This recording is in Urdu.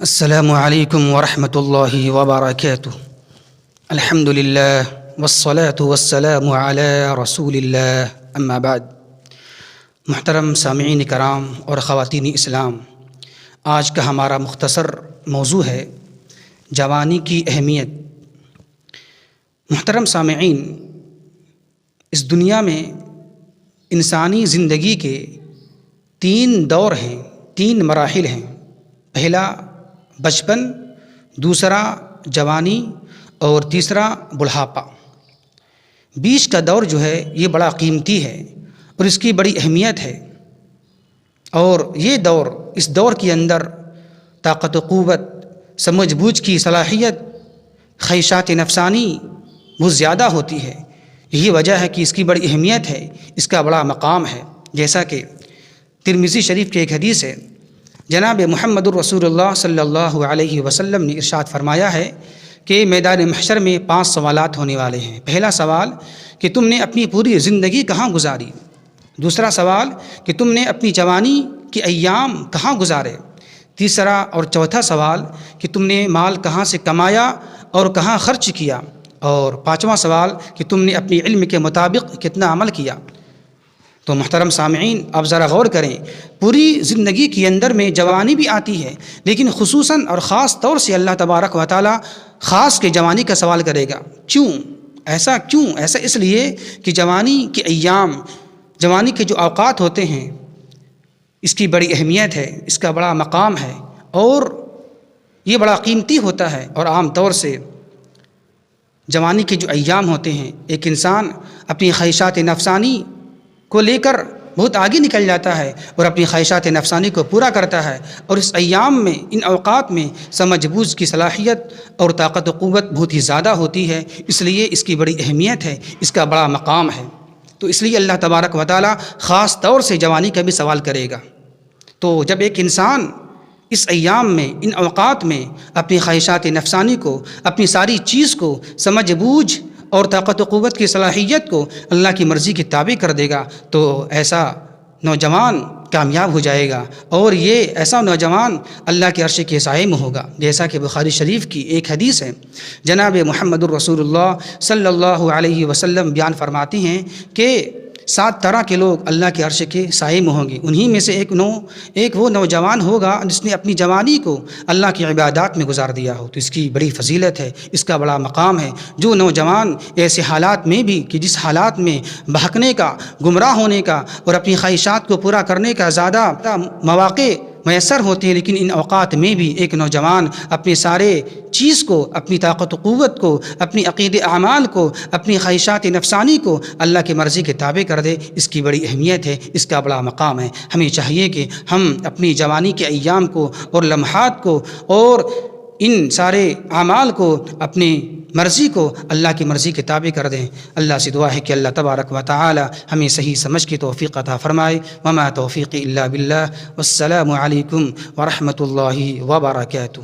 السلام علیکم ورحمۃ اللہ وبرکاتہ۔ الحمد للہ والصلاة والسلام علی رسول اللہ، اما بعد۔ محترم سامعین کرام اور خواتین اسلام، آج کا ہمارا مختصر موضوع ہے جوانی کی اہمیت۔ محترم سامعین، اس دنیا میں انسانی زندگی کے 3 دور ہیں، 3 مراحل ہیں۔ پہلا بچپن، دوسرا جوانی اور تیسرا بڑھاپا۔ بیچ کا دور جو ہے یہ بڑا قیمتی ہے اور اس کی بڑی اہمیت ہے، اور یہ دور، اس دور کے اندر طاقت و قوت، سمجھ بوجھ کی صلاحیت، خواہشات نفسانی بہت زیادہ ہوتی ہے۔ یہی وجہ ہے کہ اس کی بڑی اہمیت ہے، اس کا بڑا مقام ہے۔ جیسا کہ ترمذی شریف کی ایک حدیث ہے، جناب محمد الرسول اللہ صلی اللہ علیہ وسلم نے ارشاد فرمایا ہے کہ میدان محشر میں 5 سوالات ہونے والے ہیں۔ پہلا سوال کہ تم نے اپنی پوری زندگی کہاں گزاری؟ دوسرا سوال کہ تم نے اپنی جوانی کے ایام کہاں گزارے؟ تیسرا اور چوتھا سوال کہ تم نے مال کہاں سے کمایا اور کہاں خرچ کیا؟ اور 5واں سوال کہ تم نے اپنی علم کے مطابق کتنا عمل کیا؟ تو محترم سامعین، آپ ذرا غور کریں، پوری زندگی کے اندر میں جوانی بھی آتی ہے، لیکن خصوصاً اور خاص طور سے اللہ تبارک و تعالیٰ خاص کے جوانی کا سوال کرے گا۔ کیوں ایسا؟ ایسا اس لیے کہ جوانی کے ایام، جوانی کے جو اوقات ہوتے ہیں، اس کی بڑی اہمیت ہے، اس کا بڑا مقام ہے، اور یہ بڑا قیمتی ہوتا ہے۔ اور عام طور سے جوانی کے جو ایام ہوتے ہیں، ایک انسان اپنی خواہشات نفسانی کو لے کر بہت آگے نکل جاتا ہے اور اپنی خواہشات نفسانی کو پورا کرتا ہے، اور اس ایام میں، ان اوقات میں سمجھ بوجھ کی صلاحیت اور طاقت و قوت بہت ہی زیادہ ہوتی ہے، اس لیے اس کی بڑی اہمیت ہے، اس کا بڑا مقام ہے۔ تو اس لیے اللہ تبارک و تعالیٰ خاص طور سے جوانی کا بھی سوال کرے گا۔ تو جب ایک انسان اس ایام میں، ان اوقات میں اپنی خواہشات نفسانی کو، اپنی ساری چیز کو، سمجھ بوجھ اور طاقت و قوت کی صلاحیت کو اللہ کی مرضی کے تابع کر دے گا، تو ایسا نوجوان کامیاب ہو جائے گا، اور یہ ایسا نوجوان اللہ کے عرش کے سائے میں ہوگا۔ جیسا کہ بخاری شریف کی ایک حدیث ہے، جناب محمد الرسول اللہ صلی اللہ علیہ وسلم بیان فرماتے ہیں کہ 7 طرح کے لوگ اللہ کے عرش کے سائے میں ہوں گے۔ انہی میں سے ایک وہ نوجوان ہوگا جس نے اپنی جوانی کو اللہ کی عبادات میں گزار دیا ہو۔ تو اس کی بڑی فضیلت ہے، اس کا بڑا مقام ہے۔ جو نوجوان ایسے حالات میں بھی، کہ جس حالات میں بہکنے کا، گمراہ ہونے کا اور اپنی خواہشات کو پورا کرنے کا زیادہ مواقع میسر ہوتے ہیں، لیکن ان اوقات میں بھی ایک نوجوان اپنے سارے چیز کو، اپنی طاقت و قوت کو، اپنی عقید اعمال کو، اپنی خواہشات نفسانی کو اللہ کی مرضی کے تابع کر دے، اس کی بڑی اہمیت ہے، اس کا بڑا مقام ہے۔ ہمیں چاہیے کہ ہم اپنی جوانی کے ایام کو اور لمحات کو اور ان سارے اعمال کو، اپنی مرضی کو اللہ کی مرضی کے تابع کر دیں۔ اللہ سے دعا ہے کہ اللہ تبارک و تعالی ہمیں صحیح سمجھ کی توفیق عطا فرمائے۔ وما توفیقی الا باللہ، والسلام علیکم ورحمۃ اللہ وبرکاتہ۔